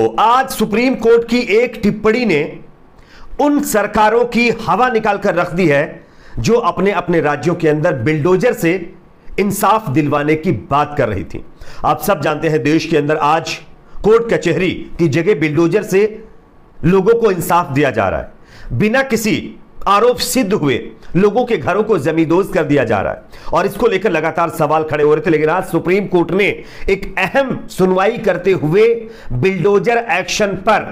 तो आज supreme court की एक टिप्पणी ने उन सरकारों की हवा निकाल कर रख दी है जो अपने अपने राज्यों के अंदर बिल्डोजर से इंसाफ दिलवाने की बात कर रही थी। आप सब जानते हैं देश के अंदर आज कोर्ट कचहरी की जगह बिल्डोजर से लोगों को इंसाफ दिया जा रहा है। बिना किसी आरोप सिद्ध हुए लोगों के घरों को जमींदोज कर दिया जा रहा है और इसको लेकर लगातार सवाल खड़े हो रहे थे। लेकिन आज सुप्रीम कोर्ट ने एक अहम सुनवाई करते हुए बिल्डोजर एक्शन पर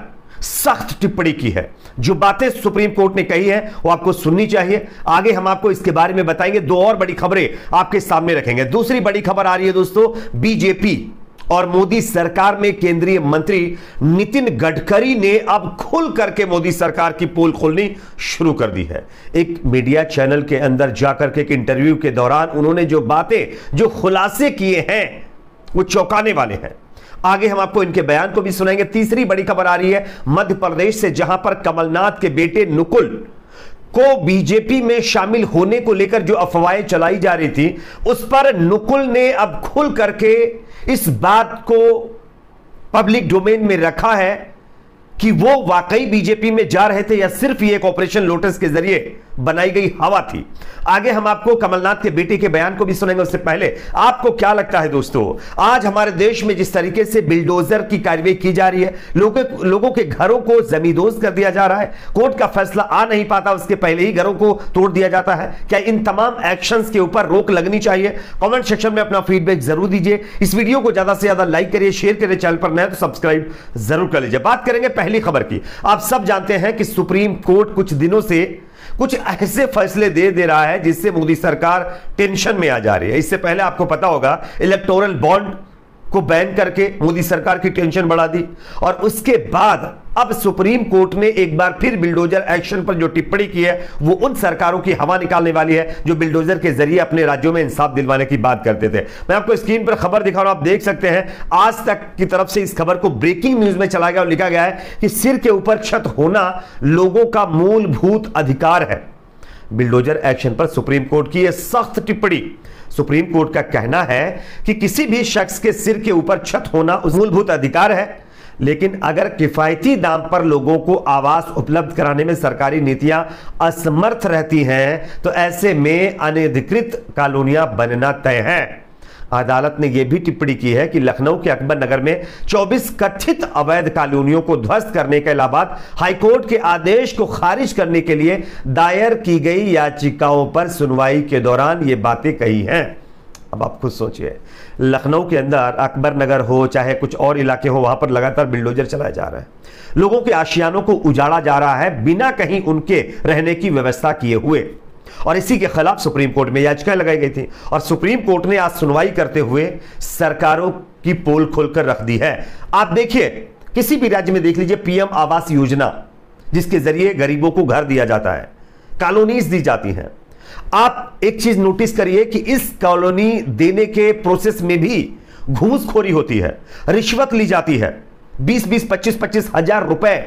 सख्त टिप्पणी की है। जो बातें सुप्रीम कोर्ट ने कही है वो आपको सुननी चाहिए। आगे हम आपको इसके बारे में बताएंगे। दो और बड़ी खबरें आपके सामने रखेंगे। दूसरी बड़ी खबर आ रही है दोस्तों, बीजेपी और मोदी सरकार में केंद्रीय मंत्री नितिन गडकरी ने अब खुल करके मोदी सरकार की पोल खोलनी शुरू कर दी है। एक मीडिया चैनल के अंदर जाकर के एक इंटरव्यू के दौरान उन्होंने जो बातें, जो खुलासे किए हैं वो चौंकाने वाले हैं। आगे हम आपको इनके बयान को भी सुनाएंगे। तीसरी बड़ी खबर आ रही है मध्य प्रदेश से, जहां पर कमलनाथ के बेटे नुकुल को बीजेपी में शामिल होने को लेकर जो अफवाहें चलाई जा रही थी उस पर नुकुल ने अब खुल करके इस बात को पब्लिक डोमेन में रखा है कि वो वाकई बीजेपी में जा रहे थे या सिर्फ ये एक ऑपरेशन लोटस के जरिए बनाई गई हवा थी। आगे हम आपको कमलनाथ के बेटे के बयान को भी सुनेंगे। उससे पहले आपको क्या लगता है दोस्तों, आज हमारे देश में जिस तरीके से बिल्डोजर की कार्रवाई की जा रही है, लोगों के घरों को जमींदोज कर दिया जा रहा है, कोर्ट का फैसला आ नहीं पाता उसके पहले ही घरों को तोड़ दिया जाता है, क्या इन तमाम एक्शंस के ऊपर रोक लगनी चाहिए? कमेंट सेक्शन में अपना फीडबैक जरूर दीजिए। इस वीडियो को ज्यादा से ज्यादा लाइक करिए, शेयर करिए, चैनल पर नए तो सब्सक्राइब जरूर कर लीजिए। बात करेंगे पहली खबर की। आप सब जानते हैं कि सुप्रीम कोर्ट कुछ दिनों से कुछ ऐसे फैसले दे रहा है जिससे मोदी सरकार टेंशन में आ जा रही है। इससे पहले आपको पता होगा इलेक्टोरल बॉन्ड को बैन करके मोदी सरकार की टेंशन बढ़ा दी और उसके बाद अब सुप्रीम कोर्ट ने एक बार फिर बिल्डोजर एक्शन पर जो टिप्पणी की है वो उन सरकारों की हवा निकालने वाली है जो बिल्डोजर के जरिए अपने राज्यों में इंसाफ दिलवाने की बात करते थे। मैं आपको स्क्रीन पर खबर दिखा रहा हूं, आप देख सकते हैं आज तक की तरफ से इस खबर को ब्रेकिंग न्यूज में चला गया और लिखा गया है कि सिर के ऊपर छत होना लोगों का मूलभूत अधिकार है। बिल्डोजर एक्शन पर सुप्रीम कोर्ट की यह सख्त टिप्पणी। सुप्रीम कोर्ट का कहना है कि किसी भी शख्स के सिर के ऊपर छत होना उस मूलभूत अधिकार है, लेकिन अगर किफायती दाम पर लोगों को आवास उपलब्ध कराने में सरकारी नीतियां असमर्थ रहती हैं तो ऐसे में अनधिकृत कॉलोनियां बनना तय है। अदालत ने यह भी टिप्पणी की है कि लखनऊ के अकबर नगर में 24 कथित अवैध कॉलोनियों को ध्वस्त करने के अलावा हाईकोर्ट के आदेश को खारिज करने के लिए दायर की गई याचिकाओं पर सुनवाई के दौरान ये बातें कही हैं। अब आप खुद सोचिए, लखनऊ के अंदर अकबर नगर हो चाहे कुछ और इलाके हो, वहां पर लगातार बिल्डोजर चलाया जा रहा है, लोगों के आशियानों को उजाड़ा जा रहा है बिना कहीं उनके रहने की व्यवस्था किए हुए, और इसी के खिलाफ सुप्रीम कोर्ट में याचिकाएं लगाई गई थी और सुप्रीम कोर्ट ने आज सुनवाई करते हुए सरकारों की पोल खोलकर रख दी है। आप देखिए, किसी भी राज्य में देख लीजिए पीएम आवास योजना, जिसके जरिए गरीबों को घर दिया जाता है, कॉलोनीज दी जाती हैं। आप एक चीज नोटिस करिए कि इस कॉलोनी देने के प्रोसेस में भी घूसखोरी होती है, रिश्वत ली जाती है। 20-20, 25-25 हजार रुपए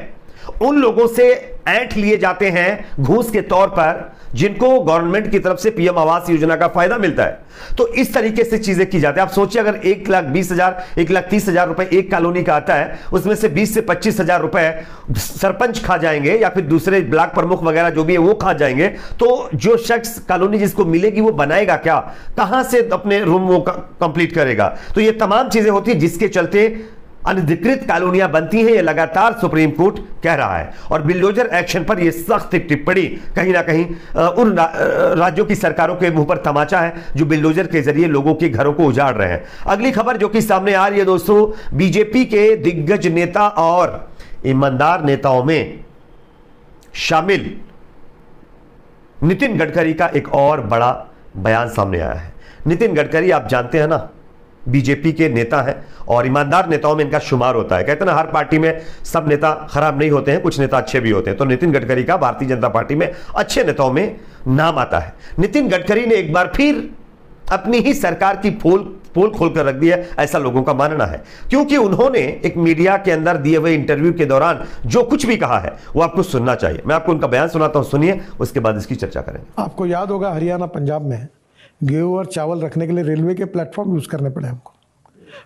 उन लोगों से ऐंठ लिए जाते हैं घूस के तौर पर जिनको गवर्नमेंट की तरफ से पीएम आवास योजना का फायदा मिलता है। तो इस तरीके से चीजें की जाती है। आप सोचिए, अगर 1,20,000 1,30,000 रुपए एक कॉलोनी का आता है, उसमें से 20 से 25 हजार रुपए सरपंच खा जाएंगे या फिर दूसरे ब्लॉक प्रमुख वगैरह जो भी है वो खा जाएंगे, तो जो शख्स कॉलोनी जिसको मिलेगी वो बनाएगा क्या, कहां से अपने रूम वो कंप्लीट करेगा? तो ये तमाम चीजें होती है जिसके चलते अनधिकृत कॉलोनियां बनती हैं। यह लगातार सुप्रीम कोर्ट कह रहा है और बिल्डोजर एक्शन पर यह सख्त टिप्पणी कहीं ना कहीं उन राज्यों की सरकारों के मुंह पर तमाचा है जो बिल्डोजर के जरिए लोगों के घरों को उजाड़ रहे हैं। अगली खबर जो कि सामने आ रही है दोस्तों, बीजेपी के दिग्गज नेता और ईमानदार नेताओं में शामिल नितिन गडकरी का एक और बड़ा बयान सामने आया है। नितिन गडकरी आप जानते हैं ना, बीजेपी के नेता हैं और ईमानदार नेताओं में इनका शुमार होता है। कहते हैं ना, हर पार्टी में सब नेता खराब नहीं होते हैं, कुछ नेता अच्छे भी होते हैं। तो नितिन गडकरी का भारतीय जनता पार्टी में अच्छे नेताओं में नाम आता है। नितिन गडकरी ने एक बार फिर अपनी ही सरकार की पोल खोलकर रख दी है, ऐसा लोगों का मानना है, क्योंकि उन्होंने एक मीडिया के अंदर दिए हुए इंटरव्यू के दौरान जो कुछ भी कहा है वो आपको सुनना चाहिए। मैं आपको उनका बयान सुनाता हूं, सुनिए, उसके बाद इसकी चर्चा करेंगे। आपको याद होगा हरियाणा पंजाब में गेहूं और चावल रखने के लिए रेलवे के प्लेटफॉर्म यूज़ करने पड़े हमको।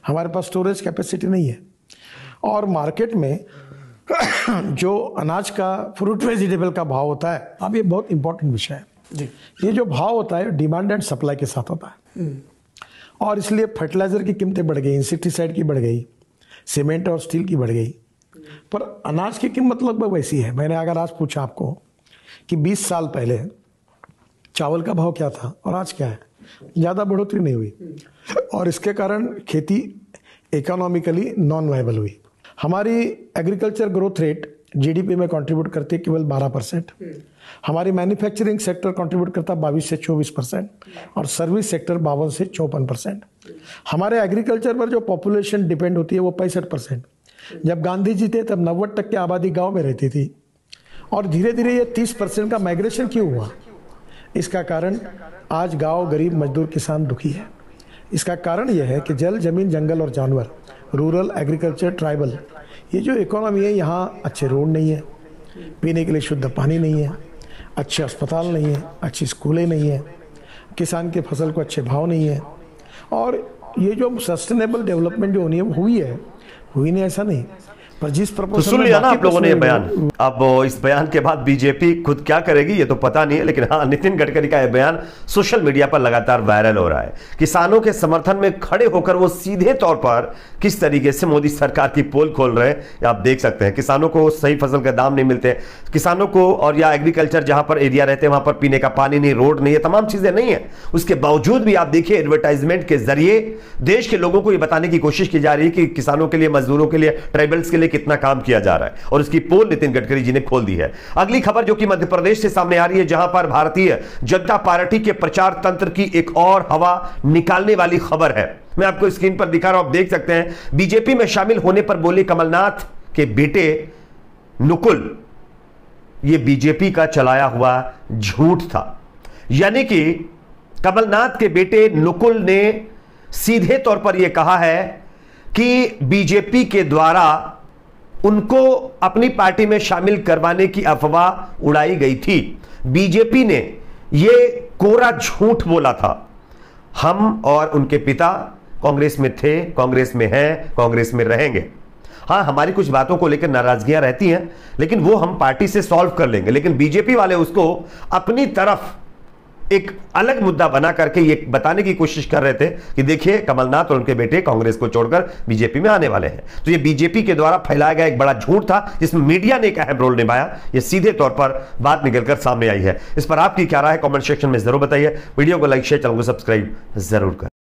हमारे पास स्टोरेज कैपेसिटी नहीं है और मार्केट में जो अनाज का, फ्रूट वेजिटेबल का भाव होता है, अब ये बहुत इंपॉर्टेंट विषय है जी। ये जो भाव होता है डिमांड एंड सप्लाई के साथ होता है, और इसलिए फर्टिलाइजर की कीमतें बढ़ गई, इंसेक्टिसाइड की बढ़ गई, सीमेंट और स्टील की बढ़ गई, पर अनाज की कीमत लगभग वैसी है। मैंने अगर आज पूछा आपको कि 20 साल पहले चावल का भाव क्या था और आज क्या है, ज़्यादा बढ़ोतरी नहीं हुई, और इसके कारण खेती इकोनॉमिकली नॉन वायबल हुई। हमारी एग्रीकल्चर ग्रोथ रेट जीडीपी में कंट्रीब्यूट करती है केवल 12%, हमारी मैन्युफैक्चरिंग सेक्टर कंट्रीब्यूट करता है 22 से 24%, और सर्विस सेक्टर 52 से 54%। हमारे एग्रीकल्चर पर जो पॉपुलेशन डिपेंड होती है वो 65%। जब गांधी जी थे तब 90% आबादी गांव में रहती थी, और धीरे धीरे ये 30% का माइग्रेशन क्यों हुआ? इसका कारण आज गांव, गरीब, मजदूर, किसान दुखी है। इसका कारण यह है कि जल, जमीन, जंगल और जानवर, रूरल, एग्रीकल्चर, ट्राइबल, ये जो इकोनॉमी है, यहाँ अच्छे रोड नहीं है, पीने के लिए शुद्ध पानी नहीं है, अच्छे अस्पताल नहीं है, अच्छी स्कूलें नहीं है, किसान के फसल को अच्छे भाव नहीं है, और ये जो सस्टेनेबल डेवलपमेंट जो होनी है हुई नहीं, ऐसा नहीं, पर जिस तो सुन लिया ना आप लोगों ने ये बयान। अब इस बयान के बाद बीजेपी खुद क्या करेगी ये तो पता नहीं है, लेकिन हाँ, नितिन गडकरी का यह बयान सोशल मीडिया पर लगातार वायरल हो रहा है। किसानों के समर्थन में खड़े होकर वो सीधे तौर पर किस तरीके से मोदी सरकार की पोल खोल रहे हैं आप देख सकते हैं। किसानों को सही फसल के दाम नहीं मिलते, किसानों को, और या एग्रीकल्चर जहां पर एरिया रहते हैं वहां पर पीने का पानी नहीं, रोड नहीं है, तमाम चीजें नहीं है। उसके बावजूद भी आप देखिए एडवर्टाइजमेंट के जरिए देश के लोगों को यह बताने की कोशिश की जा रही है कि किसानों के लिए, मजदूरों के लिए, ट्राइबल्स के लिए कितना काम किया जा रहा है, और उसकी पोल नितिन गडकरी जी ने खोल दी है। अगली खबर जो कि मध्य प्रदेश से सामने आ रही है, जहां पर भारतीय जनता पार्टी के प्रचार तंत्र की एक और हवा निकालने वाली खबर है। मैं आपको स्क्रीन पर दिखा रहा हूं, आप देख सकते हैं। बीजेपी में शामिल होने पर बोले कमलनाथ के बेटे नुकुल, यह बीजेपी का चलाया हुआ झूठ था। यानी कि कमलनाथ के बेटे नुकुल ने सीधे तौर पर यह कहा है कि बीजेपी के द्वारा उनको अपनी पार्टी में शामिल करवाने की अफवाह उड़ाई गई थी। बीजेपी ने यह कोरा झूठ बोला था। हम और उनके पिता कांग्रेस में थे, कांग्रेस में हैं, कांग्रेस में रहेंगे। हाँ, हमारी कुछ बातों को लेकर नाराजगियां रहती हैं, लेकिन वो हम पार्टी से सॉल्व कर लेंगे। लेकिन बीजेपी वाले उसको अपनी तरफ एक अलग मुद्दा बना करके ये बताने की कोशिश कर रहे थे कि देखिए कमलनाथ और उनके बेटे कांग्रेस को छोड़कर बीजेपी में आने वाले हैं। तो ये बीजेपी के द्वारा फैलाया गया एक बड़ा झूठ था, जिसमें मीडिया ने एक अहम रोल निभाया। ये सीधे तौर पर बात निकलकर सामने आई है। इस पर आपकी क्या राय है, कमेंट सेक्शन में जरूर बताइए। वीडियो को लाइक, शेयर, चैनल को सब्सक्राइब जरूर करें।